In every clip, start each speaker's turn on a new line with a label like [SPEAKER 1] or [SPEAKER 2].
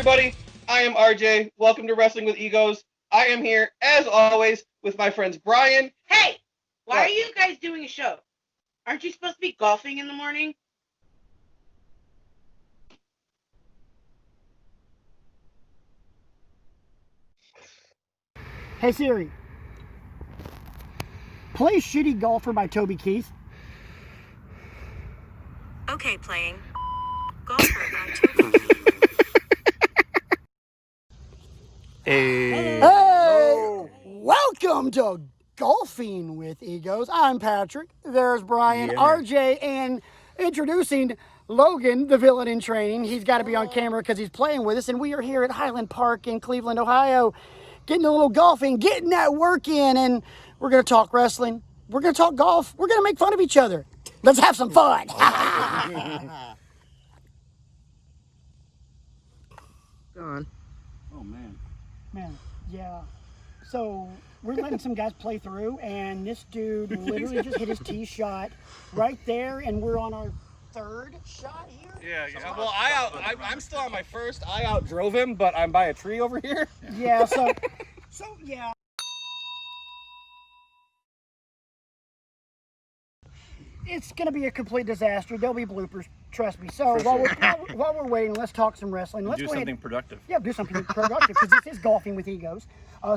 [SPEAKER 1] everybody. I am RJ. Welcome to Wrestling with Egos. I am here, as always, with my friends Brian.
[SPEAKER 2] Hey, why are you guys doing a show? Aren't you supposed to be golfing in the morning?
[SPEAKER 3] Hey Siri, play Shitty Golfer by Toby Keith.
[SPEAKER 4] Okay, playing Golfer by Toby Keith.
[SPEAKER 3] Hey, welcome to Golfing with Egos. I'm Patrick. There's Brian, RJ, and introducing Logan, the villain in training. He's got to be on camera because he's playing with us, and we are here at Highland Park in Cleveland, Ohio, getting a little golfing, getting that work in, and we're going to talk wrestling. We're going to talk golf. We're going to make fun of each other. Let's have some fun.
[SPEAKER 5] Gone.
[SPEAKER 1] Oh, man.
[SPEAKER 3] Man, yeah. So we're letting some guys play through, and this dude literally just hit his tee shot right there, and we're on our third shot here.
[SPEAKER 1] Yeah. Well, I'm still on my first. I outdrove him, but I'm by a tree over here.
[SPEAKER 3] Yeah. So yeah. It's going to be a complete disaster. There'll be bloopers, trust me. So while we're waiting, let's talk some wrestling. Let's
[SPEAKER 5] do something productive.
[SPEAKER 3] Yeah, do something productive because this is Golfing with Egos,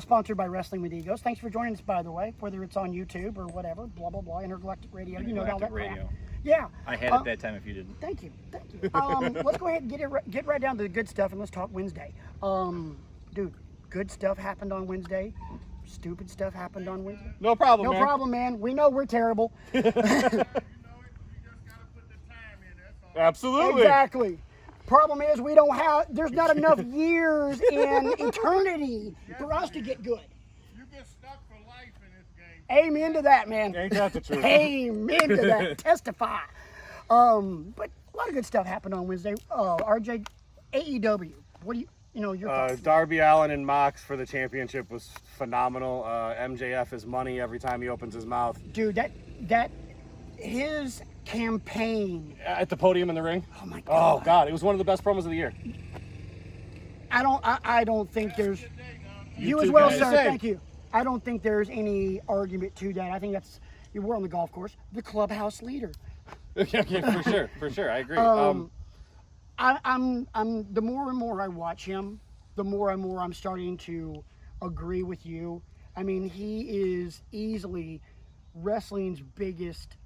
[SPEAKER 3] sponsored by Wrestling with Egos. Thanks for joining us, by the way, whether it's on YouTube or whatever, blah, blah, blah, Intergalactic Radio. You know all that
[SPEAKER 5] radio.
[SPEAKER 3] Crap. Yeah.
[SPEAKER 5] I had it that time if you didn't.
[SPEAKER 3] Thank you. Let's go ahead and get right down to the good stuff, and let's talk Wednesday. Dude, good stuff happened on Wednesday. Stupid stuff happened on Wednesday.
[SPEAKER 1] No problem, man.
[SPEAKER 3] No problem, man. We know we're terrible.
[SPEAKER 1] Absolutely.
[SPEAKER 3] Exactly. Problem is there's not enough years in eternity for us to get good.
[SPEAKER 6] You get stuck for life in this game.
[SPEAKER 3] Amen to that, man.
[SPEAKER 1] Ain't that the truth?
[SPEAKER 3] Amen to that. Testify. But a lot of good stuff happened on Wednesday. RJ, AEW. What do your thoughts?
[SPEAKER 1] Darby Allin and Mox for the championship was phenomenal. MJF is money every time he opens his mouth.
[SPEAKER 3] Dude, that his campaign
[SPEAKER 1] At the podium in the ring.
[SPEAKER 3] Oh my God.
[SPEAKER 1] Oh God, it was one of the best promos of the year.
[SPEAKER 3] I don't think there's you as
[SPEAKER 1] two
[SPEAKER 3] well,
[SPEAKER 1] guys.
[SPEAKER 3] sir.
[SPEAKER 1] Same.
[SPEAKER 3] Thank you. I don't think there's any argument to that. I think we're on the golf course. The clubhouse leader.
[SPEAKER 1] Yeah, for sure. I agree.
[SPEAKER 3] I'm the more and more I watch him, the more and more I'm starting to agree with you. I mean, he is easily wrestling's biggest,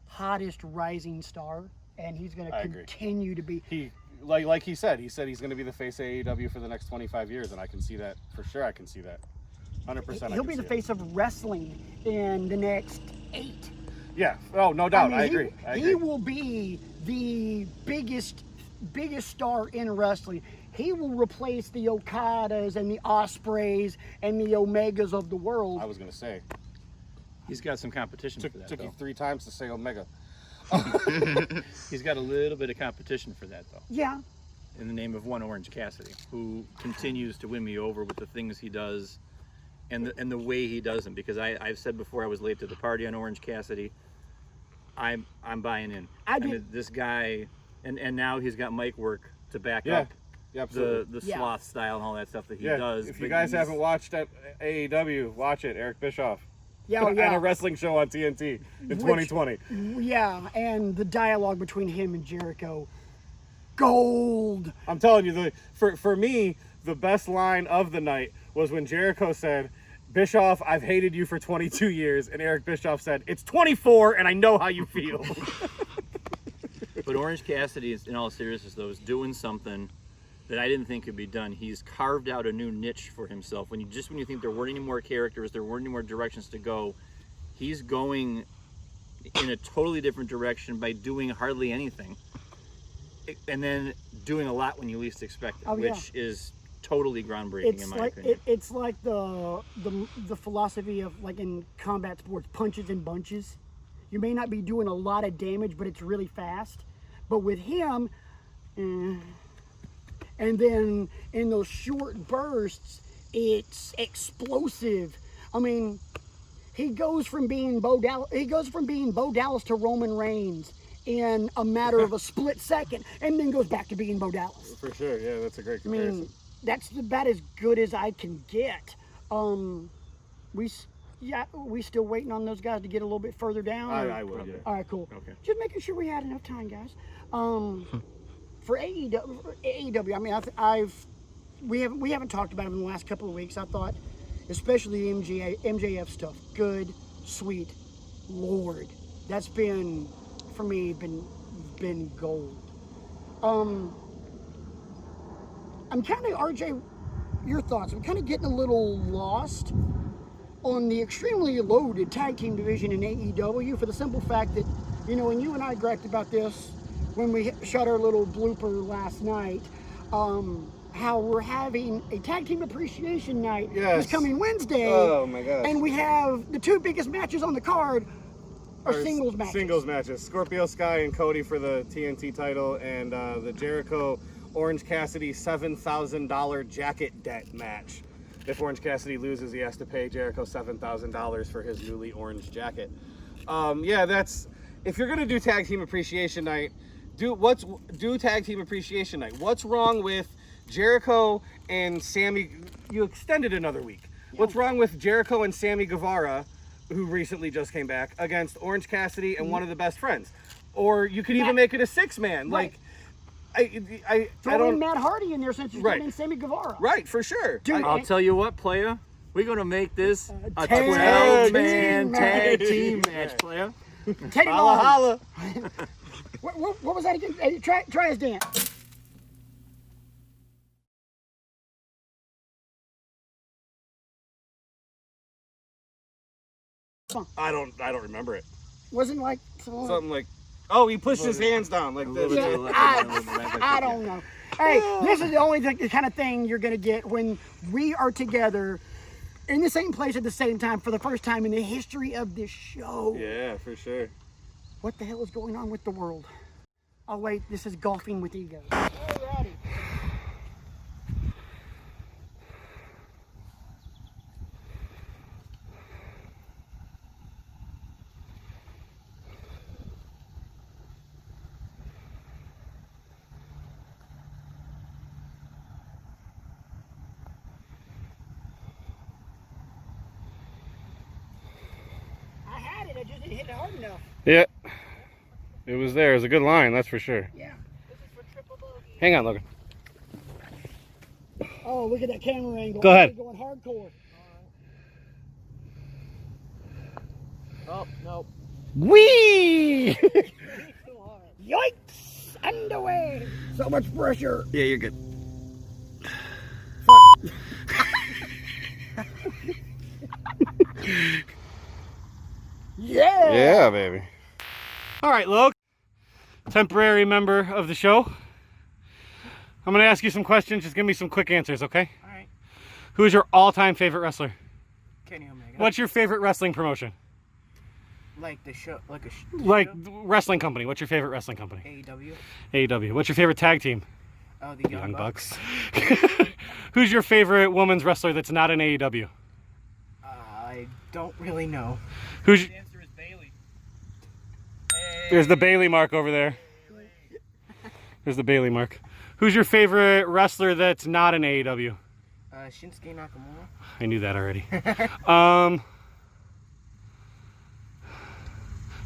[SPEAKER 3] hottest rising star, and he's going to continue to be.
[SPEAKER 1] He like he said he's going to be the face of AEW for the next 25 years, and I can see that for sure. I can see that 100%.
[SPEAKER 3] He'll be the face of wrestling in the next 8.
[SPEAKER 1] Yeah. Oh, no doubt. I agree.
[SPEAKER 3] He will be the biggest star in wrestling. He will replace the Okadas and the Ospreys and the Omegas of the world.
[SPEAKER 1] I was going to say.
[SPEAKER 5] He's got some competition for that,
[SPEAKER 1] Took
[SPEAKER 5] though.
[SPEAKER 1] you 3 times to say Omega.
[SPEAKER 5] He's got a little bit of competition for that, though.
[SPEAKER 3] Yeah.
[SPEAKER 5] In the name of one Orange Cassidy, who continues to win me over with the things he does and the way he does them. Because I've said before I was late to the party on Orange Cassidy. I'm buying in. I mean, this guy, and now he's got mic work to back up the sloth style and all that stuff that he does.
[SPEAKER 1] If you guys haven't watched AEW, watch it. Eric Bischoff.
[SPEAKER 3] Yeah.
[SPEAKER 1] And a wrestling show on TNT in 2020.
[SPEAKER 3] Yeah, and the dialogue between him and Jericho, gold.
[SPEAKER 1] I'm telling you, for me, the best line of the night was when Jericho said, "Bischoff, I've hated you for 22 years," and Eric Bischoff said, "It's 24, and I know how you feel."
[SPEAKER 5] But Orange Cassidy, in all seriousness, though, is doing something that I didn't think could be done. He's carved out a new niche for himself. When you think there weren't any more characters, there weren't any more directions to go, he's going in a totally different direction by doing hardly anything, and then doing a lot when you least expect it, which is totally groundbreaking in my opinion.
[SPEAKER 3] It's like the philosophy of, like in combat sports, punches and bunches. You may not be doing a lot of damage, but it's really fast. But with him, and then in those short bursts, it's explosive. I mean, he goes from being Bo Dallas to Roman Reigns in a matter of a split second, and then goes back to being Bo Dallas.
[SPEAKER 1] For sure, yeah, that's a great
[SPEAKER 3] I
[SPEAKER 1] comparison.
[SPEAKER 3] mean, that's about as good as I can get. We still waiting on those guys to get a little bit further down.
[SPEAKER 1] I would, yeah.
[SPEAKER 3] All right, cool.
[SPEAKER 1] Okay.
[SPEAKER 3] Just making sure we had enough time, guys. For AEW, I mean, we haven't talked about it in the last couple of weeks. I thought, especially the MJF stuff, good, sweet, Lord, that's been for me been gold. I'm kind of, RJ, your thoughts. I'm kind of getting a little lost on the extremely loaded tag team division in AEW for the simple fact that, you know, and you and I griped about this when we shot our little blooper last night, how we're having a tag team appreciation night this coming Wednesday.
[SPEAKER 1] Oh my gosh.
[SPEAKER 3] And we have the two biggest matches on the card are singles matches.
[SPEAKER 1] Singles matches. Scorpio Sky and Cody for the TNT title, and the Jericho Orange Cassidy $7,000 jacket debt match. If Orange Cassidy loses, he has to pay Jericho $7,000 for his newly orange jacket. Yeah, that's, if you're gonna do tag team appreciation night, do tag team appreciation night. What's wrong with Jericho and Sammy? You extended another week. Yeah. What's wrong with Jericho and Sammy Guevara, who recently just came back, against Orange Cassidy and one of the best friends? Or you could even make it a 6-man.
[SPEAKER 3] Right.
[SPEAKER 1] Like, I
[SPEAKER 3] Throw
[SPEAKER 1] don't.
[SPEAKER 3] in Matt Hardy in there since you're
[SPEAKER 1] Right.
[SPEAKER 3] in Sammy Guevara.
[SPEAKER 1] Right, for sure.
[SPEAKER 3] Dude,
[SPEAKER 5] I'll tell you what, playa. We're gonna make this a
[SPEAKER 3] tag
[SPEAKER 5] 12-man
[SPEAKER 3] team
[SPEAKER 5] tag
[SPEAKER 3] match.
[SPEAKER 5] team match, playa.
[SPEAKER 3] Teddy
[SPEAKER 1] Holla,
[SPEAKER 3] Long.
[SPEAKER 1] holla.
[SPEAKER 3] What was that again? Hey, try his dance.
[SPEAKER 1] I don't remember it.
[SPEAKER 3] Wasn't like
[SPEAKER 1] Something like, oh, he pushed his hands down like this.
[SPEAKER 3] Yeah, I don't know. Hey, this is the only the kind of thing you're gonna get when we are together in the same place at the same time for the first time in the history of this show.
[SPEAKER 1] Yeah, for sure.
[SPEAKER 3] What the hell is going on with the world? Oh wait, this is Golfing with Egos. Alrighty. I had it, I just didn't hit it hard enough.
[SPEAKER 1] Yeah. It was there. It was a good line, that's for sure.
[SPEAKER 3] Yeah. This is for triple bogey.
[SPEAKER 1] Hang on, Logan.
[SPEAKER 3] Oh, look at that camera angle.
[SPEAKER 1] Go ahead.
[SPEAKER 3] Going hardcore.
[SPEAKER 5] Oh no.
[SPEAKER 1] Whee!
[SPEAKER 3] Yikes! Underway. So much pressure.
[SPEAKER 5] Yeah, you're good.
[SPEAKER 3] Yeah.
[SPEAKER 1] Yeah, baby. All right, Logan. Temporary member of the show. I'm going to ask you some questions. Just give me some quick answers, okay?
[SPEAKER 7] All right.
[SPEAKER 1] Who is your all-time favorite wrestler?
[SPEAKER 7] Kenny Omega.
[SPEAKER 1] What's your favorite wrestling promotion?
[SPEAKER 7] Like the show, like a
[SPEAKER 1] Like
[SPEAKER 7] show?
[SPEAKER 1] wrestling company. What's your favorite wrestling company?
[SPEAKER 7] AEW.
[SPEAKER 1] AEW. What's your favorite tag team?
[SPEAKER 7] Oh, the Young,
[SPEAKER 1] Young
[SPEAKER 7] Bucks.
[SPEAKER 1] Bucks. Who's your favorite women's wrestler that's not in AEW?
[SPEAKER 7] I don't really know.
[SPEAKER 1] Who's
[SPEAKER 5] The answer is Bailey.
[SPEAKER 1] There's the Bailey mark over there. There's the Bailey mark. Who's your favorite wrestler that's not in AEW?
[SPEAKER 7] Shinsuke Nakamura.
[SPEAKER 1] I knew that already.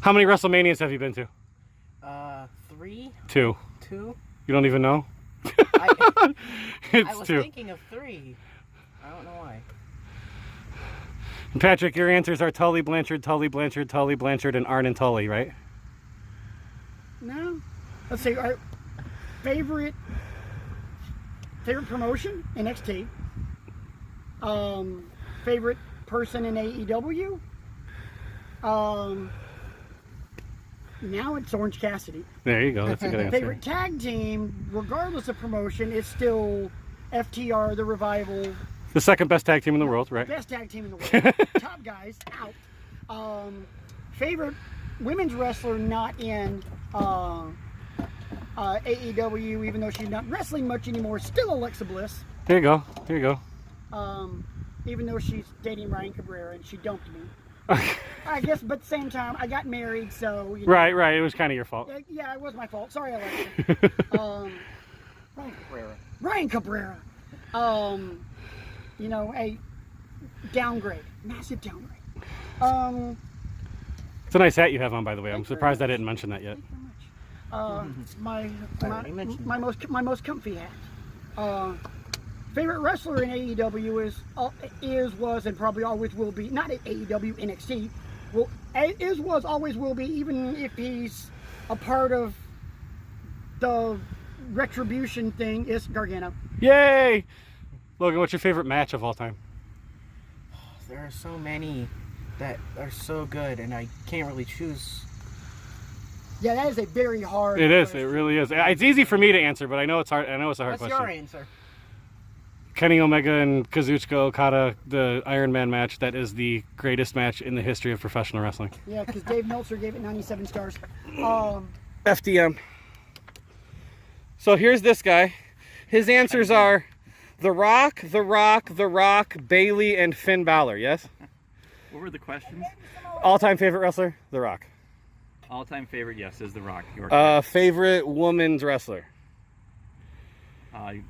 [SPEAKER 1] How many WrestleManias have you been to?
[SPEAKER 7] 3,
[SPEAKER 1] 2.
[SPEAKER 7] 2.
[SPEAKER 1] You don't even know?
[SPEAKER 7] I
[SPEAKER 1] It's
[SPEAKER 7] was
[SPEAKER 1] 2.
[SPEAKER 7] thinking of 3. I don't know why.
[SPEAKER 1] And Patrick, your answers are Tully Blanchard, Tully Blanchard, Tully Blanchard, and Arn and Tully, right?
[SPEAKER 3] No. Let's see. Our favorite promotion, NXT. Favorite person in AEW. Now it's Orange Cassidy.
[SPEAKER 1] There you go. That's a good answer.
[SPEAKER 3] Favorite tag team, regardless of promotion, it's still FTR, the Revival.
[SPEAKER 1] The second best tag team in the world, right?
[SPEAKER 3] Best tag team in the world. Top guys out. Favorite women's wrestler not in AEW, even though she's not wrestling much anymore. Still Alexa Bliss.
[SPEAKER 1] There you go. There you go.
[SPEAKER 3] Even though she's dating Ryan Cabrera and she dumped me. I guess, but at the same time, I got married, so. You know,
[SPEAKER 8] Right. It was kind of your fault.
[SPEAKER 3] Yeah, it was my fault. Sorry, Alexa. Ryan Cabrera. You know, a downgrade. Massive downgrade.
[SPEAKER 8] It's a nice hat you have on, by the way. I'm surprised I didn't mention that yet.
[SPEAKER 3] My most comfy hat. Favorite wrestler in AEW was and probably always will be, not at AEW, NXT. Well, was always will be, even if he's a part of the Retribution thing, is Gargano.
[SPEAKER 8] Yay! Logan, what's your favorite match of all time?
[SPEAKER 7] There are so many that are so good, and I can't really choose.
[SPEAKER 3] Yeah, that is a very hard.
[SPEAKER 8] It is.
[SPEAKER 3] question.
[SPEAKER 8] It really is. It's easy for me to answer, but I know it's hard. I know it's a hard
[SPEAKER 7] What's
[SPEAKER 8] question.
[SPEAKER 7] your answer?
[SPEAKER 8] Kenny Omega and Kazuchika Okada, the Iron Man match. That is the greatest match in the history of professional wrestling.
[SPEAKER 3] Yeah, because Dave Meltzer gave it 97 stars.
[SPEAKER 1] FDM. So here's this guy. His answers are The Rock, Bailey, and Finn Balor. Yes?
[SPEAKER 5] What were the questions?
[SPEAKER 1] All-time favorite wrestler? The Rock.
[SPEAKER 5] All-time favorite, yes, is The Rock. You are
[SPEAKER 1] Favorite women's wrestler?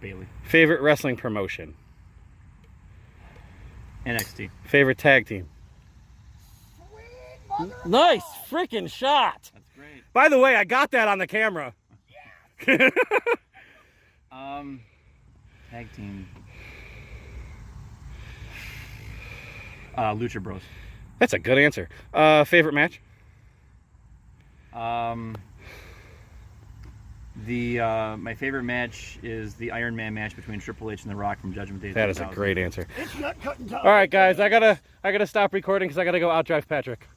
[SPEAKER 5] Bailey.
[SPEAKER 1] Favorite wrestling promotion?
[SPEAKER 5] NXT.
[SPEAKER 1] Favorite tag team? Nice freaking shot.
[SPEAKER 5] That's great.
[SPEAKER 1] By the way, I got that on the camera.
[SPEAKER 5] Tag team. Lucha Bros.
[SPEAKER 1] That's a good answer. Favorite match?
[SPEAKER 5] My favorite match is the Iron Man match between Triple H and The Rock from Judgment Day.
[SPEAKER 1] That is a great answer.
[SPEAKER 3] It's not cutting time.
[SPEAKER 1] All right, guys, I gotta stop recording because I gotta go outdrive Patrick.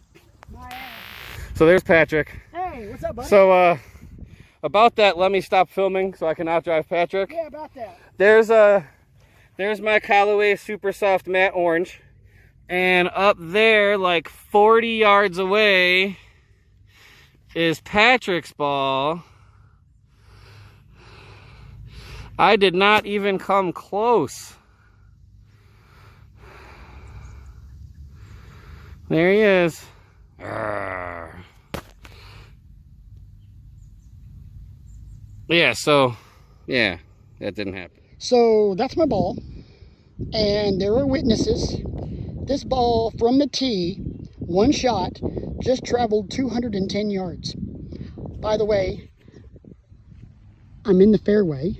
[SPEAKER 1] So there's Patrick.
[SPEAKER 3] Hey, what's up, buddy?
[SPEAKER 1] So about that, let me stop filming so I can outdrive Patrick.
[SPEAKER 3] Yeah, about that.
[SPEAKER 1] There's my Callaway Super Soft Matte Orange, and up there, like 40 yards away, is Patrick's ball. I did not even come close. There he is. Arrgh. Yeah, so, yeah, that didn't happen.
[SPEAKER 3] So that's my ball, and there are witnesses. This ball from the tee, one shot, just traveled 210 yards. By the way, I'm in the fairway.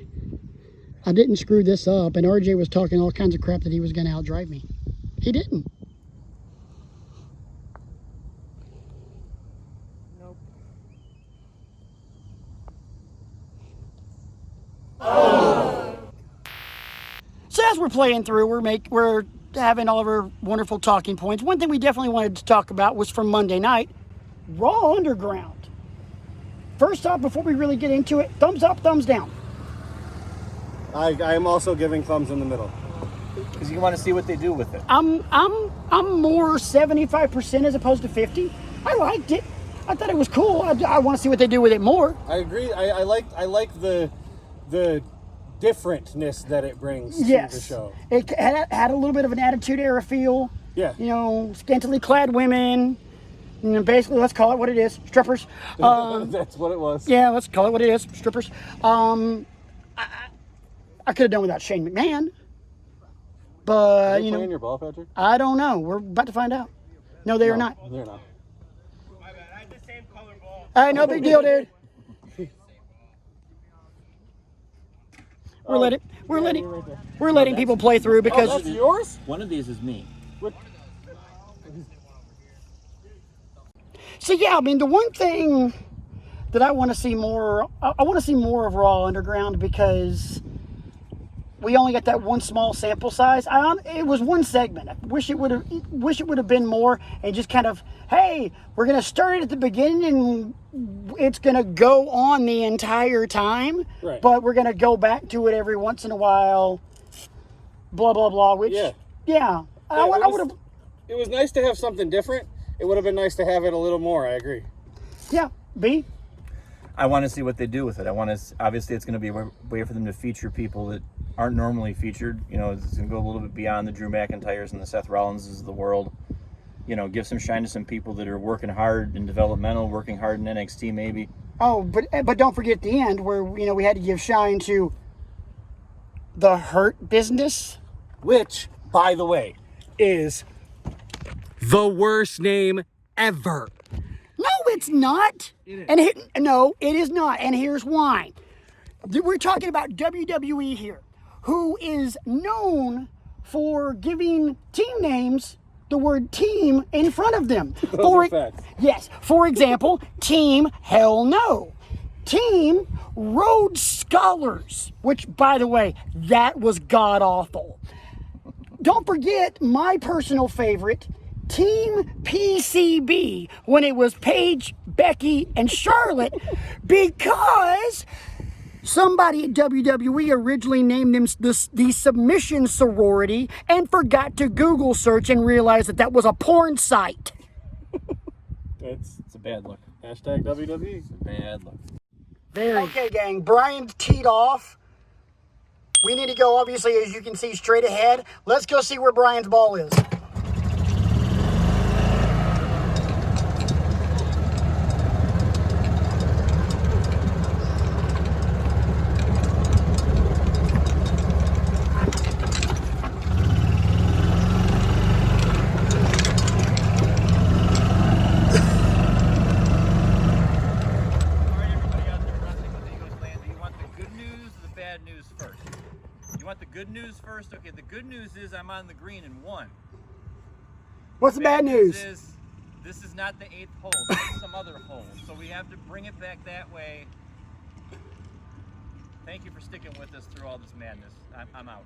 [SPEAKER 3] I didn't screw this up, and RJ was talking all kinds of crap that he was going to outdrive me. He didn't.
[SPEAKER 7] Nope.
[SPEAKER 3] So as we're playing through, we're having all of our wonderful talking points. One thing we definitely wanted to talk about was from Monday night, Raw Underground. First off, before we really get into it, thumbs up, thumbs down.
[SPEAKER 1] I am also giving thumbs in the middle.
[SPEAKER 5] Because you want to see what they do with it.
[SPEAKER 3] I'm more 75% as opposed to 50. I liked it. I thought it was cool. I want to see what they do with it more.
[SPEAKER 1] I agree. I like the differentness that it brings to the show.
[SPEAKER 3] It had a little bit of an Attitude Era feel.
[SPEAKER 1] Yeah.
[SPEAKER 3] You know, scantily clad women. You know, basically, let's call it what it is. Strippers.
[SPEAKER 1] That's what it was.
[SPEAKER 3] Yeah, let's call it what it is. Strippers. I could have done without Shane McMahon. But, you know.
[SPEAKER 1] Playing your ball, Patrick?
[SPEAKER 3] I don't know. We're about to find out. No, they are not.
[SPEAKER 1] They're not.
[SPEAKER 6] My bad. I had the same color ball.
[SPEAKER 3] Hey, no big deal, dude. We're letting people play through because
[SPEAKER 1] That's yours?
[SPEAKER 5] One of these is me.
[SPEAKER 3] so yeah, I mean the one thing that I want to see more I want to see more of Raw Underground because we only got that one small sample size. It was one segment. I wish it would have been more and just kind of, hey, we're gonna start it at the beginning and it's gonna go on the entire time,
[SPEAKER 1] Right.
[SPEAKER 3] but we're gonna go back to it every once in a while. Blah blah blah. Which I would have.
[SPEAKER 1] It was nice to have something different. It would have been nice to have it a little more. I agree.
[SPEAKER 3] Yeah, B.
[SPEAKER 5] I want to see what they do with it. Obviously it's going to be a way for them to feature people that aren't normally featured. You know, it's going to go a little bit beyond the Drew McIntyres and the Seth Rollinses of the world. give some shine to some people that are working hard in developmental, working hard in NXT maybe.
[SPEAKER 3] Oh, but don't forget the end where we had to give shine to the Hurt Business,
[SPEAKER 9] which, by the way, is the worst name ever.
[SPEAKER 3] No, it's not. No, it is not. And here's why. We're talking about WWE here, who is known for giving team names the word team in front of them.
[SPEAKER 9] Those are facts.
[SPEAKER 3] Yes. For example, Team Hell No. Team Rhodes Scholars, which, by the way, that was god-awful. Don't forget my personal favorite, Team PCB, when it was Paige, Becky, and Charlotte, because somebody at WWE originally named them the Submission Sorority and forgot to Google search and realized that was a porn site.
[SPEAKER 5] It's a bad look.
[SPEAKER 9] Hashtag WWE.
[SPEAKER 5] It's a bad look.
[SPEAKER 3] Okay, gang, Brian teed off. We need to go, obviously, as you can see, straight ahead. Let's go see where Brian's ball is.
[SPEAKER 5] Good news first. Okay, the good news is I'm on the green in 1.
[SPEAKER 3] What's the bad news?
[SPEAKER 5] This is not the 8th hole. This is some other hole. So we have to bring it back that way. Thank you for sticking with us through all this madness. I'm out.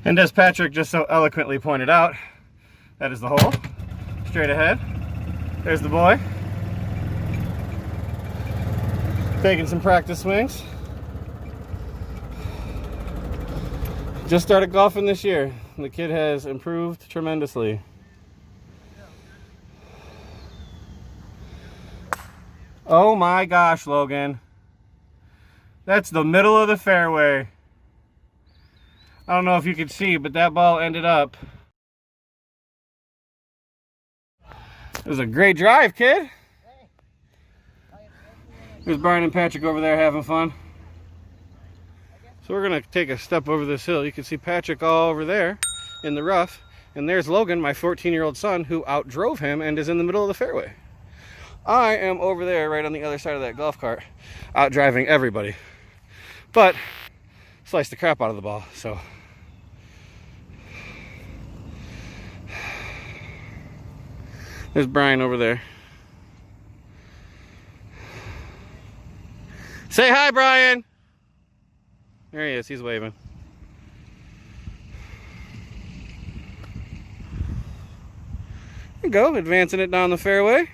[SPEAKER 1] And as Patrick just so eloquently pointed out, that is the hole. Straight ahead. There's the boy. Taking some practice swings. Just started golfing this year. The kid has improved tremendously. Oh my gosh, Logan. That's the middle of the fairway. I don't know if you could see, but that ball ended up. It was a great drive, kid. There's Brian and Patrick over there having fun. So we're going to take a step over this hill. You can see Patrick all over there in the rough. And there's Logan, my 14-year-old son, who outdrove him and is in the middle of the fairway. I am over there right on the other side of that golf cart, out driving everybody. But sliced the crap out of the ball, so. There's Brian over there. Say hi, Brian. There he is, he's waving. There you go, advancing it down the fairway.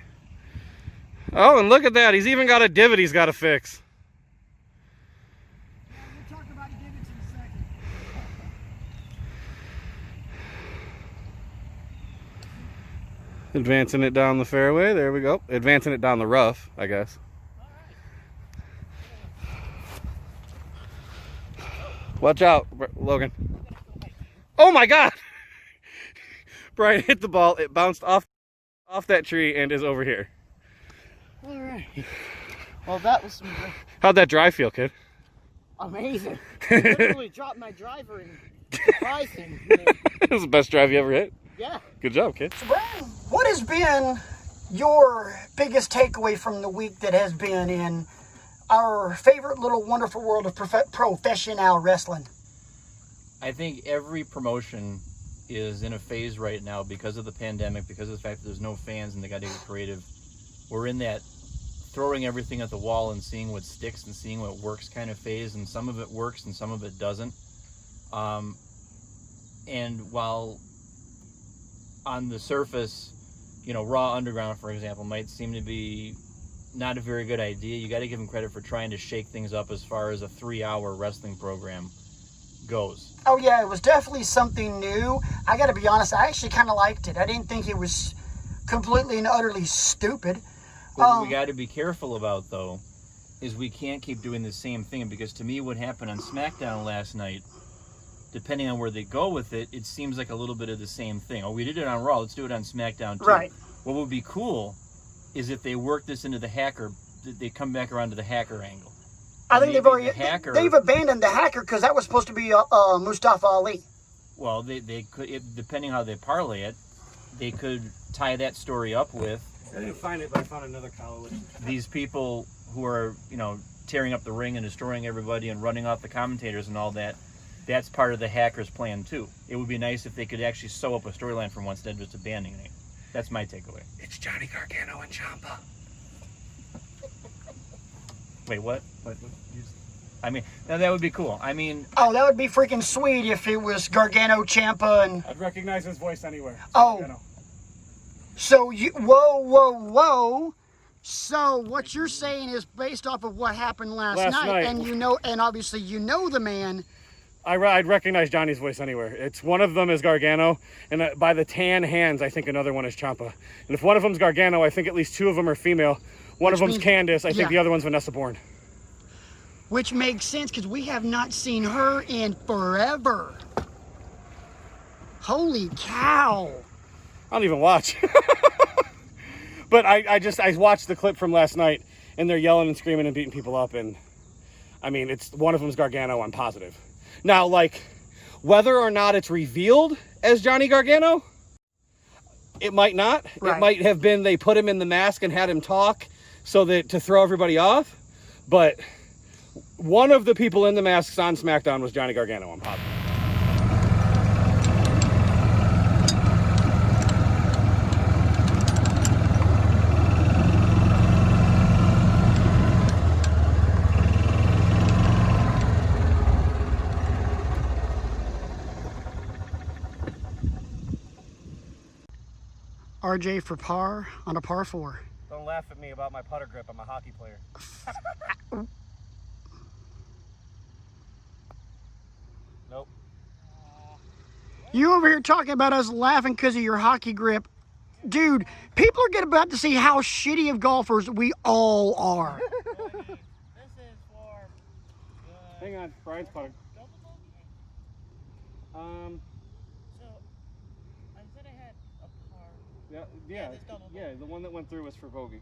[SPEAKER 1] Oh, and look at that, he's even got a divot he's got to fix.
[SPEAKER 3] Yeah, we'll talk about divots in a second.
[SPEAKER 1] Advancing it down the fairway, there we go. Advancing it down the rough, I guess. Watch out, Logan. Oh my God! Brian hit the ball, it bounced off that tree and is over here.
[SPEAKER 3] All right. Well, that was some
[SPEAKER 1] How'd that drive feel, kid?
[SPEAKER 3] amazing. I literally dropped my driver and surprised him.
[SPEAKER 1] It was the best drive you ever hit.
[SPEAKER 3] Yeah.
[SPEAKER 1] Good job, kid.
[SPEAKER 3] So, Brian, what has been your biggest takeaway from the week that has been in our favorite little wonderful world of professional wrestling?
[SPEAKER 5] I think every promotion is in a phase right now because of the pandemic, because of the fact that there's no fans and they got to get creative. We're in that throwing everything at the wall and seeing what sticks and seeing what works kind of phase, and some of it works and some of it doesn't. And while on the surface, Raw Underground, for example, might seem to be not a very good idea, you got to give them credit for trying to shake things up as far as a 3-hour wrestling program goes.
[SPEAKER 3] Oh yeah, it was definitely something new. I gotta be honest, I actually kind of liked it. I didn't think it was completely and utterly stupid.
[SPEAKER 5] What we got to be careful about, though, is we can't keep doing the same thing, because to me what happened on SmackDown last night depending on where they go with it, it seems like a little bit of the same thing. Oh, we did it on Raw. Let's do it on SmackDown too.
[SPEAKER 3] Right.
[SPEAKER 5] What would be cool is if they work this into the hacker. They come back around to the hacker angle.
[SPEAKER 3] I think they've abandoned the hacker because that was supposed to be Mustafa Ali.
[SPEAKER 5] Well, they could, depending how they parlay it, they could tie that story up with.
[SPEAKER 8] I didn't find it, but I found another collar.
[SPEAKER 5] These people who are, tearing up the ring and destroying everybody and running off the commentators and all that. That's part of the hacker's plan too. It would be nice if they could actually sew up a storyline from once instead of just abandoning it. That's my takeaway.
[SPEAKER 9] It's Johnny Gargano and Ciampa.
[SPEAKER 5] Wait, what? I mean, now that would be cool. I mean...
[SPEAKER 3] Oh, that would be freaking sweet if it was Gargano, Ciampa, and...
[SPEAKER 1] I'd recognize his voice anywhere.
[SPEAKER 3] Oh. So, whoa. So, what you're saying is based off of what happened last night, and obviously you know the man...
[SPEAKER 1] I'd recognize Johnny's voice anywhere. It's one of them is Gargano, and by the tan hands, I think another one is Ciampa. And if one of them's Gargano, I think at least two of them are female. One of them's Candice. I think the other one's Vanessa Bourne.
[SPEAKER 3] Which makes sense because we have not seen her in forever. Holy cow.
[SPEAKER 1] I don't even watch. But I watched the clip from last night, and they're yelling and screaming and beating people up. And, I mean, it's one of them's Gargano, I'm positive. Now, whether or not it's revealed as Johnny Gargano, it might not. Right. It might have been they put him in the mask and had him talk so that to throw everybody off. But one of the people in the masks on SmackDown was Johnny Gargano, I'm positive.
[SPEAKER 3] RJ for par on a par 4.
[SPEAKER 1] Don't laugh at me about my putter grip. I'm a hockey player. Nope.
[SPEAKER 3] You over here talking about us laughing because of your hockey grip. Dude, people are about to see how shitty of golfers we all are.
[SPEAKER 6] This is for...
[SPEAKER 1] Hang on, Brian's putting. Yeah, the one that went through was for bogey.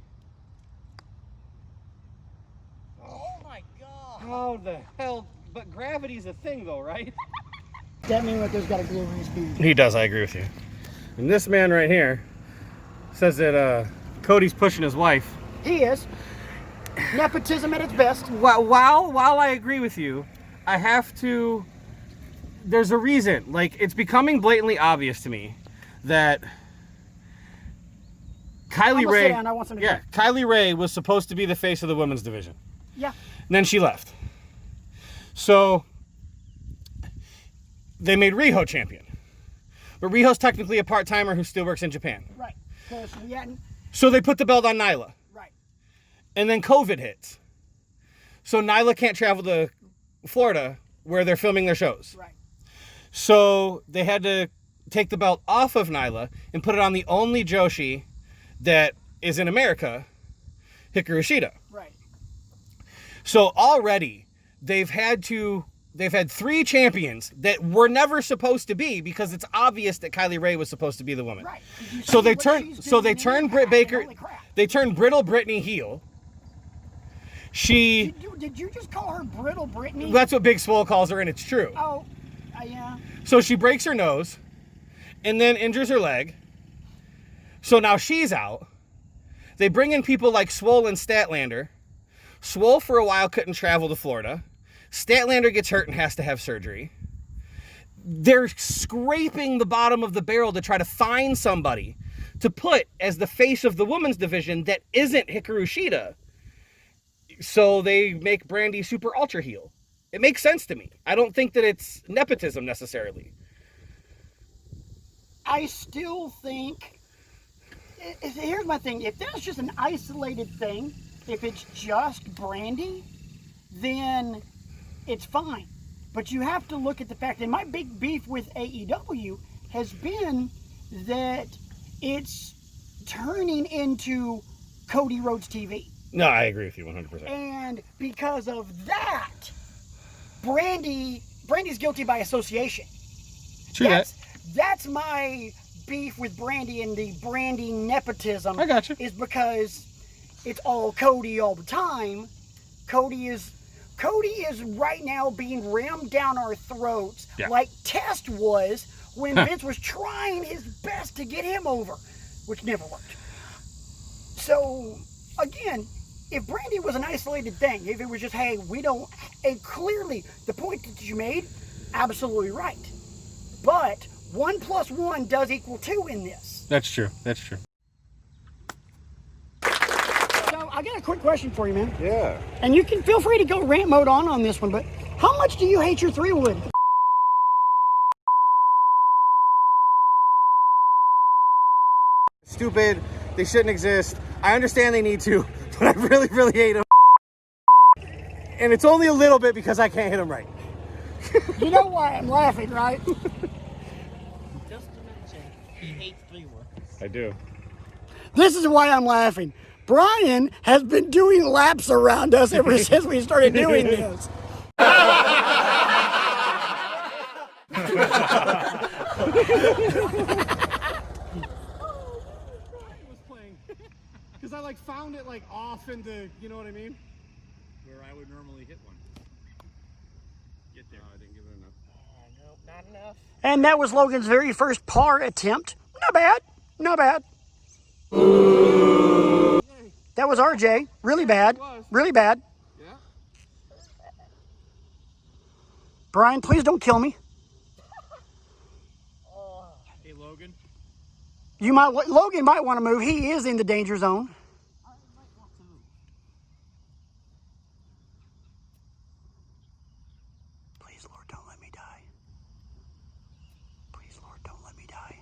[SPEAKER 6] Oh my god!
[SPEAKER 1] How the hell? But gravity's a thing though, right?
[SPEAKER 3] That mean like there's got a glorious beard.
[SPEAKER 1] He does, I agree with you. And this man right here says that Cody's pushing his wife.
[SPEAKER 3] He is. Nepotism at its best.
[SPEAKER 1] While I agree with you, I have to... There's a reason. It's becoming blatantly obvious to me that Kylie Ray... Kylie Ray was supposed to be the face of the women's division.
[SPEAKER 3] Yeah.
[SPEAKER 1] And then she left. So, they made Riho champion. But Riho's technically a part-timer who still works in Japan.
[SPEAKER 3] Right.
[SPEAKER 1] So they put the belt on Nyla.
[SPEAKER 3] Right.
[SPEAKER 1] And then COVID hits. So Nyla can't travel to Florida where they're filming their shows.
[SPEAKER 3] Right.
[SPEAKER 1] So they had to take the belt off of Nyla and put it on the only Joshi that is in America, Hikaru Shida.
[SPEAKER 3] Right.
[SPEAKER 1] So already they've had 3 champions that were never supposed to be because it's obvious that Kylie Ray was supposed to be the woman.
[SPEAKER 3] Right.
[SPEAKER 1] So they turned Britt Baker, they turned Brittle Brittany heel.
[SPEAKER 3] Did you just call her Brittle Brittany?
[SPEAKER 1] That's what Big Swole calls her, and it's true.
[SPEAKER 3] Oh, yeah.
[SPEAKER 1] So she breaks her nose and then injures her leg. So now she's out. They bring in people like Swole and Statlander. Swole for a while couldn't travel to Florida. Statlander gets hurt and has to have surgery. They're scraping the bottom of the barrel to try to find somebody to put as the face of the women's division that isn't Hikaru Shida. So they make Brandy super ultra heel. It makes sense to me. I don't think that it's nepotism necessarily.
[SPEAKER 3] I still think... Here's my thing. If that's just an isolated thing, if it's just Brandy, then it's fine. But you have to look at the fact that my big beef with AEW has been that it's turning into Cody Rhodes TV.
[SPEAKER 1] No, I agree with you 100%.
[SPEAKER 3] And because of that, Brandy Brandy's guilty by association.
[SPEAKER 8] True that.
[SPEAKER 3] That's my beef with Brandy and the Brandy nepotism.
[SPEAKER 8] I got you.
[SPEAKER 3] Is because it's all Cody all the time. Cody is right now being rammed down our throats like Test was when Vince was trying his best to get him over, which never worked. So, again, if Brandy was an isolated thing, if it was just, hey, we don't, and clearly the point that you made, absolutely right. But 1 + 1 does equal 2 in this.
[SPEAKER 8] That's true. That's true.
[SPEAKER 3] So I got a quick question for you, man.
[SPEAKER 1] Yeah.
[SPEAKER 3] And you can feel free to go rant mode on this one, but how much do you hate your 3-wood?
[SPEAKER 1] Stupid. They shouldn't exist. I understand they need to, but I really, really hate them. And it's only a little bit because I can't hit them right.
[SPEAKER 3] You know why I'm laughing, right?
[SPEAKER 6] Just to mention, he hates 3-wood.
[SPEAKER 8] I do.
[SPEAKER 3] This is why I'm laughing. Brian has been doing laps around us ever since we started doing this.
[SPEAKER 1] Because I like found it like off into, you know what I mean?
[SPEAKER 5] Where I would normally hit one. Get there.
[SPEAKER 1] I didn't give it enough.
[SPEAKER 6] Nope, not enough.
[SPEAKER 3] And that was Logan's very first par attempt. Not bad. Not bad. That was RJ. Really bad. Really bad.
[SPEAKER 1] Yeah.
[SPEAKER 3] Brian, please don't kill me.
[SPEAKER 5] Hey, Logan.
[SPEAKER 3] Logan might want to move. He is in the danger zone. Please, Lord, don't let me die. Please, Lord, don't let me die.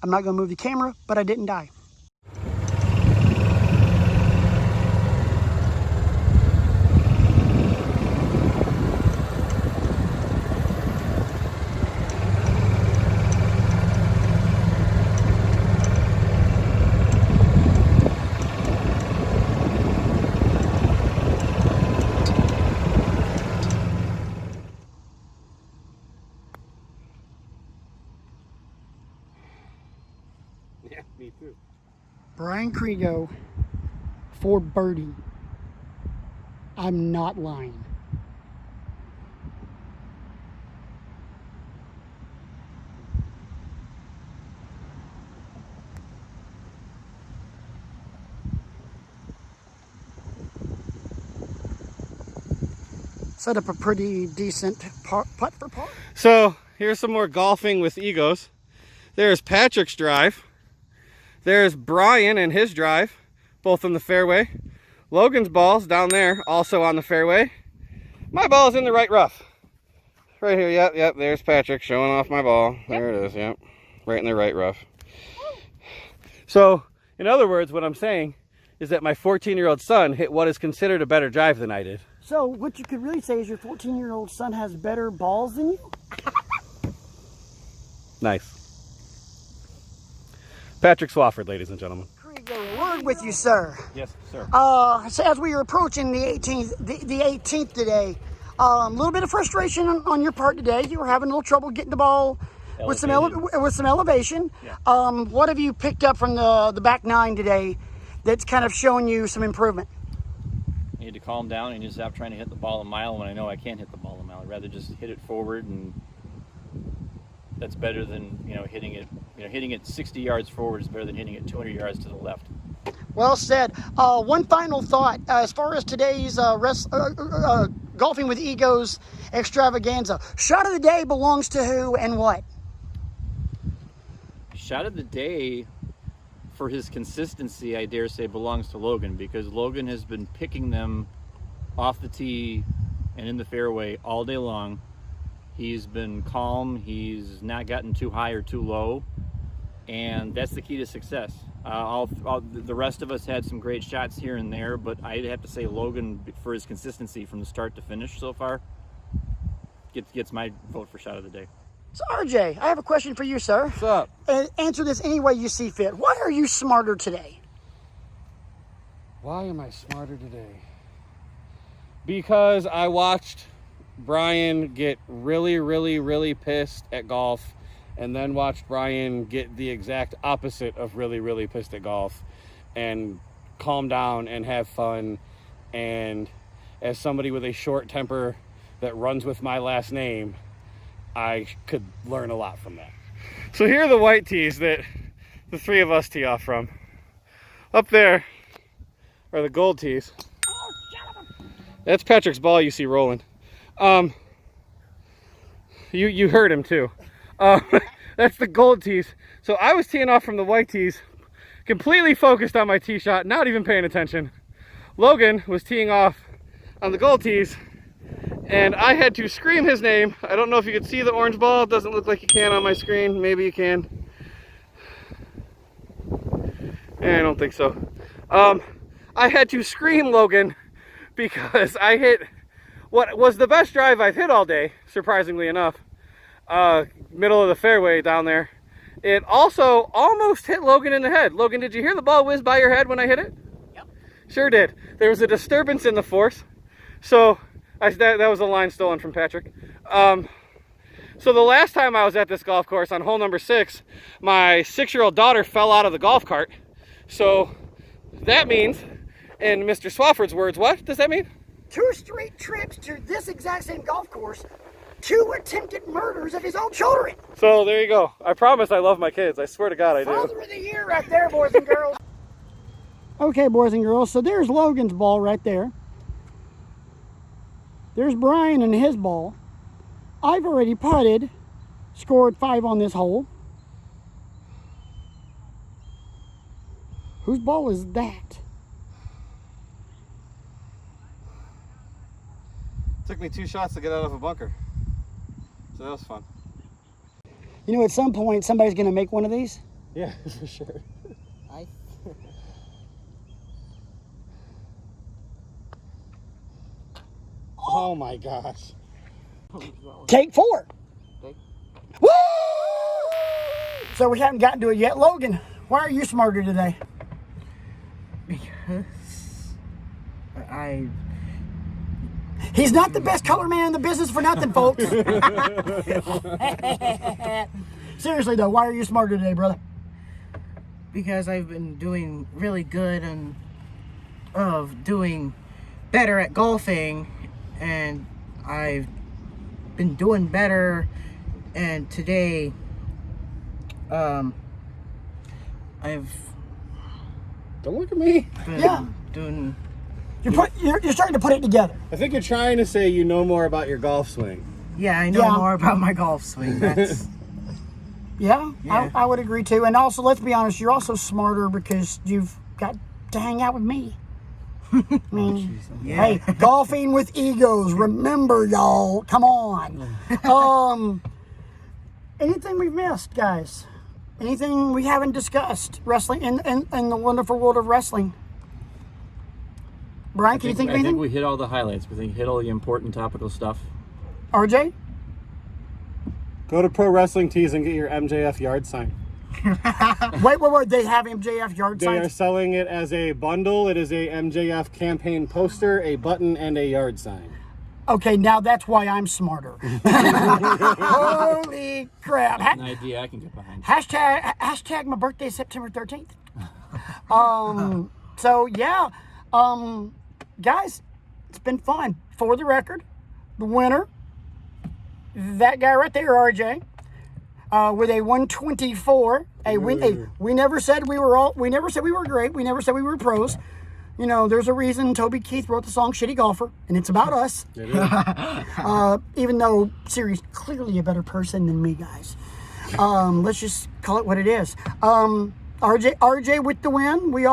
[SPEAKER 3] I'm not going to move the camera, but I didn't die.
[SPEAKER 1] Yeah, me too.
[SPEAKER 3] Brian Kriego for birdie. I'm not lying. Set up a pretty decent putt for par.
[SPEAKER 1] So here's some more golfing with egos. There's Patrick's drive. There's Brian and his drive, both on the fairway. Logan's ball's down there, also on the fairway. My ball's in the right rough. Right here, yep, there's Patrick showing off my ball. There it is, yep. Right in the right rough. So, in other words, what I'm saying is that my 14-year-old son hit what is considered a better drive than I did.
[SPEAKER 3] So what you could really say is your 14-year-old son has better balls than you?
[SPEAKER 1] Nice. Patrick Swafford, ladies and gentlemen.
[SPEAKER 3] Kriego, word with you, sir.
[SPEAKER 5] Yes, sir.
[SPEAKER 3] So as we are approaching the 18th today, a little bit of frustration on your part today. You were having a little trouble getting the ball with some elevation.
[SPEAKER 5] Yeah.
[SPEAKER 3] What have you picked up from the back nine today that's kind of showing you some improvement?
[SPEAKER 5] You need to calm down and just stop trying to hit the ball a mile when I know I can't hit the ball a mile. I'd rather just hit it forward, and that's better than hitting it. Hitting it 60 yards forward is better than hitting it 200 yards to the left.
[SPEAKER 3] Well said. One final thought. As far as today's Golfing with Egos extravaganza, shot of the day belongs to who and what?
[SPEAKER 5] Shot of the day, for his consistency, I dare say, belongs to Logan, because Logan has been picking them off the tee and in the fairway all day long. He's been calm. He's not gotten too high or too low, and that's the key to success. The rest of us had some great shots here and there, but I'd have to say Logan, for his consistency from the start to finish so far, gets my vote for shot of the day.
[SPEAKER 3] So RJ, I have a question for you, sir.
[SPEAKER 1] What's up?
[SPEAKER 3] And answer this any way you see fit. Why are you smarter today?
[SPEAKER 8] Why am I smarter today? Because I watched Brian get really, really, really pissed at golf, and then watched Brian get the exact opposite of really, really pissed at golf, and calm down and have fun. And as somebody with a short temper that runs with my last name, I could learn a lot from that. So here are the white tees that the three of us tee off from. Up there are the gold tees. That's Patrick's ball you see rolling. You heard him too. That's the gold tees. So I was teeing off from the white tees, completely focused on my tee shot, not even paying attention. Logan was teeing off on the gold tees, and I had to scream his name. I don't know if you can see the orange ball. It doesn't look like you can on my screen. Maybe you can. I don't think so. I had to scream Logan because I hit what was the best drive I've hit all day, surprisingly enough. Middle of the fairway down there. It also almost hit Logan in the head. Logan, did you hear the ball whiz by your head when I hit it?
[SPEAKER 3] Yep.
[SPEAKER 8] Sure did. There was a disturbance in the force. So that was a line stolen from Patrick. So the last time I was at this golf course on hole number 6, my 6-year-old daughter fell out of the golf cart. So that means, in Mr. Swafford's words, what does that mean?
[SPEAKER 3] 2 straight trips to this exact same golf course, 2 attempted murders of his own children.
[SPEAKER 8] So there you go. I promise I love my kids. I swear to God I do.
[SPEAKER 3] Father of the year right there, boys and girls. Okay, boys and girls, so there's Logan's ball right there. There's Brian and his ball. I've already putted, scored 5 on this hole. Whose ball is that?
[SPEAKER 1] Took me 2 shots to get out of a bunker. So that was fun.
[SPEAKER 3] You know, at some point, somebody's going to make one of these.
[SPEAKER 1] Yeah, for sure. Oh my gosh.
[SPEAKER 3] Take 4. Woo! So we haven't gotten to it yet. Logan, why are you smarter today?
[SPEAKER 7] Because
[SPEAKER 3] He's not the best color man in the business for nothing, folks. Seriously, though, why are you smarter today, brother?
[SPEAKER 7] because I've been doing really good and doing better at golfing, and I've been doing better, and today I've
[SPEAKER 1] Don't look at me.
[SPEAKER 7] been doing
[SPEAKER 3] You're starting to put it together.
[SPEAKER 1] I think you're trying to say you know more about your golf swing.
[SPEAKER 7] I know
[SPEAKER 3] Yeah.
[SPEAKER 7] more about my golf swing. That's
[SPEAKER 3] Yeah,
[SPEAKER 7] Yeah.
[SPEAKER 3] I would agree too. And also, let's be honest, you're also smarter because you've got to hang out with me. I mean,
[SPEAKER 7] yeah.
[SPEAKER 3] hey, golfing with egos. Remember, y'all. Come on. Anything we've missed, guys? Anything we haven't discussed? Wrestling in the wonderful world of wrestling. Brian, can you think of
[SPEAKER 5] I think
[SPEAKER 3] anything?
[SPEAKER 5] we hit all the highlights. We hit all the important topical stuff.
[SPEAKER 3] RJ?
[SPEAKER 1] Go to Pro Wrestling Tees and get your MJF yard sign.
[SPEAKER 3] Wait. They have MJF yard
[SPEAKER 1] They are
[SPEAKER 3] signs?
[SPEAKER 1] selling it as a bundle. It is a MJF campaign poster, a button, and a yard sign.
[SPEAKER 3] Okay, now that's why I'm smarter. Holy crap.
[SPEAKER 5] An idea I can get behind.
[SPEAKER 3] Hashtag my birthday is September 13th. So yeah, guys, it's been fun. For the record, the winner, that guy right there, RJ, with a 124. We never said we were great. We never said we were pros. You know, there's a reason Toby Keith wrote the song Shitty Golfer, and it's about us.
[SPEAKER 1] It is.
[SPEAKER 3] Even though Siri's clearly a better person than me, guys. Let's just call it what it is. RJ with the win. The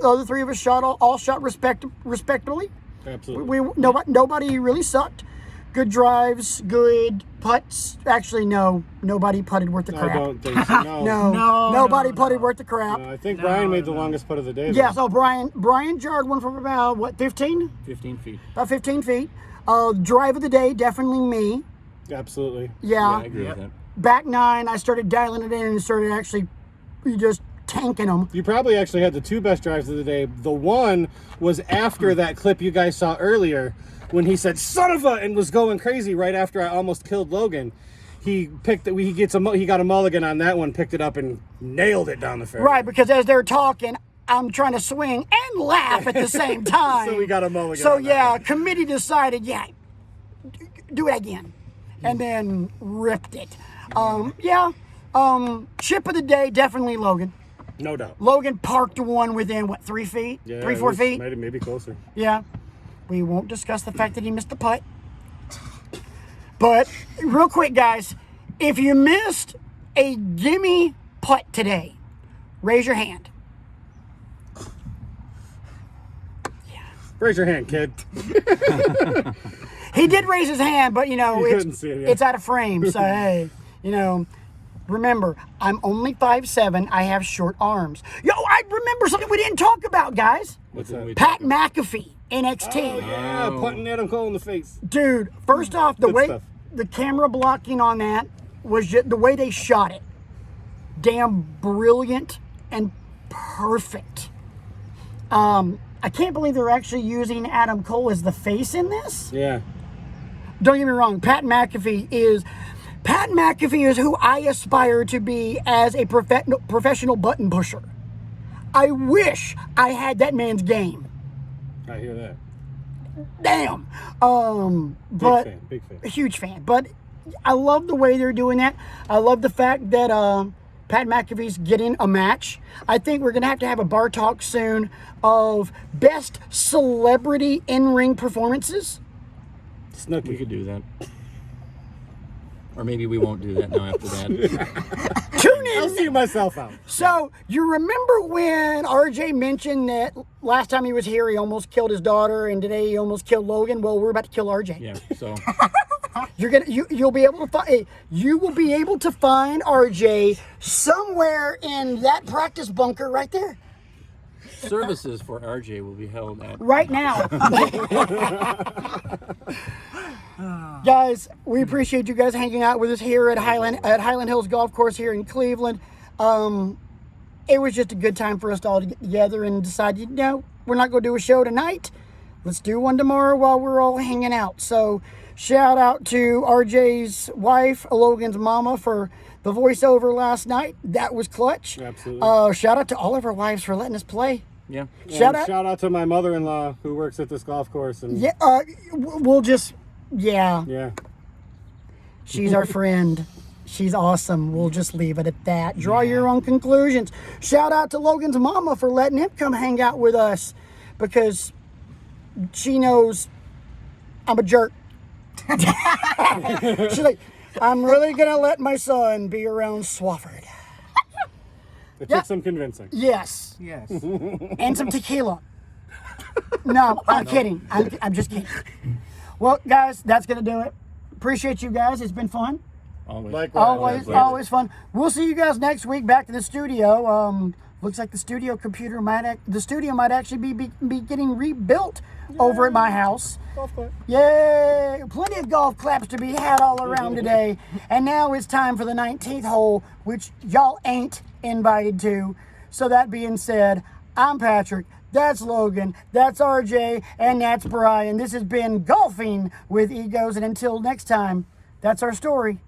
[SPEAKER 3] other three of us all shot respectably.
[SPEAKER 1] Absolutely.
[SPEAKER 3] Nobody really sucked. Good drives, good putts. Actually, no, nobody putted worth the crap.
[SPEAKER 1] I don't think so. No.
[SPEAKER 3] No, nobody putted worth the crap.
[SPEAKER 1] No, I think Brian made the longest putt of the day.
[SPEAKER 3] Yeah, so Brian jarred one from about, 15?
[SPEAKER 5] 15 feet.
[SPEAKER 3] About 15 feet. Drive of the day, definitely me.
[SPEAKER 1] Absolutely.
[SPEAKER 3] Yeah.
[SPEAKER 5] I agree with that.
[SPEAKER 3] Back 9, I started dialing it in and started actually just tanking them.
[SPEAKER 1] You probably actually had the two best drives of the day. The one was after that clip you guys saw earlier when he said "son of a" and was going crazy right after I almost killed Logan. He got a mulligan on that one, picked it up and nailed it down the fairway.
[SPEAKER 3] Right, because as they're talking, I'm trying to swing and laugh at the same time.
[SPEAKER 1] So we got a mulligan.
[SPEAKER 3] So
[SPEAKER 1] on that
[SPEAKER 3] yeah,
[SPEAKER 1] one.
[SPEAKER 3] committee decided, do it again, and then ripped it. Chip of the day, definitely Logan.
[SPEAKER 1] No doubt.
[SPEAKER 3] Logan parked one within, 3 feet?
[SPEAKER 1] Yeah,
[SPEAKER 3] 4 feet?
[SPEAKER 1] Maybe closer.
[SPEAKER 3] Yeah. We won't discuss the fact that he missed the putt. But, real quick, guys, if you missed a gimme putt today, raise your hand.
[SPEAKER 1] Raise your hand, kid.
[SPEAKER 3] He did raise his hand, but,
[SPEAKER 1] You couldn't see it, yeah.
[SPEAKER 3] it's out of frame. So, hey, remember, I'm only 5'7". I have short arms. I remember something we didn't talk about, guys.
[SPEAKER 1] What's that?
[SPEAKER 3] Pat McAfee, NXT.
[SPEAKER 1] Oh, yeah, putting Adam Cole in the face.
[SPEAKER 3] Dude, first off, the
[SPEAKER 1] Good
[SPEAKER 3] way
[SPEAKER 1] stuff.
[SPEAKER 3] the camera blocking on that was just the way they shot it. Damn brilliant and perfect. I can't believe they're actually using Adam Cole as the face in this.
[SPEAKER 1] Yeah.
[SPEAKER 3] Don't get me wrong, Pat McAfee is who I aspire to be as a professional button pusher. I wish I had that man's game.
[SPEAKER 1] I hear that.
[SPEAKER 3] Damn. But
[SPEAKER 1] Big fan.
[SPEAKER 3] a huge fan. But I love the way they're doing that. I love the fact that Pat McAfee's getting a match. I think we're gonna have a bar talk soon of best celebrity in-ring performances.
[SPEAKER 1] Snooki.
[SPEAKER 5] We could do that. Or maybe we won't do that now after that.
[SPEAKER 3] Tune
[SPEAKER 1] I'll
[SPEAKER 3] in.
[SPEAKER 1] see myself out.
[SPEAKER 3] So, you remember when RJ mentioned that last time he was here, he almost killed his daughter, and today he almost killed Logan? Well, we're about to kill RJ.
[SPEAKER 5] Yeah, so
[SPEAKER 3] You'll be able to find RJ somewhere in that practice bunker right there.
[SPEAKER 5] services for RJ will be held at
[SPEAKER 3] Right now. Guys, we appreciate you guys hanging out with us here at Highland Hills Golf Course here in Cleveland. It was just a good time for us all to get together and decide, we're not going to do a show tonight. Let's do one tomorrow while we're all hanging out. So, shout out to RJ's wife, Logan's mama, for the voiceover last night. That was clutch.
[SPEAKER 1] Absolutely.
[SPEAKER 3] Shout out to all of our wives for letting us play.
[SPEAKER 5] yeah.
[SPEAKER 3] Shout
[SPEAKER 1] Shout out to my mother-in-law who works at this golf course. And
[SPEAKER 3] yeah. She's our friend. She's awesome. We'll just leave it at that. Draw your own conclusions. Shout out to Logan's mama for letting him come hang out with us because she knows I'm a jerk. She's like, I'm really going to let my son be around Swafford.
[SPEAKER 1] It took some convincing.
[SPEAKER 3] Yes.
[SPEAKER 7] Yes.
[SPEAKER 3] And some tequila. No, I'm kidding. I'm just kidding. Well, guys, that's going to do it. Appreciate you guys. It's been fun.
[SPEAKER 5] Always.
[SPEAKER 1] Likewise.
[SPEAKER 3] Always fun. We'll see you guys next week back to the studio. Looks like the studio might actually be getting rebuilt over at my house.
[SPEAKER 1] Golf clap.
[SPEAKER 3] Yay! Plenty of golf claps to be had all around today. And now it's time for the 19th hole, which y'all ain't invited to. So that being said, I'm Patrick. That's Logan. That's RJ. And that's Brian. This has been Golfing with Egos. And until next time, that's our story.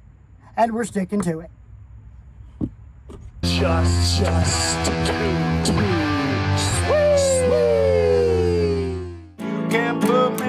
[SPEAKER 3] And we're sticking to it.
[SPEAKER 10] Just do. Sweet. You can put me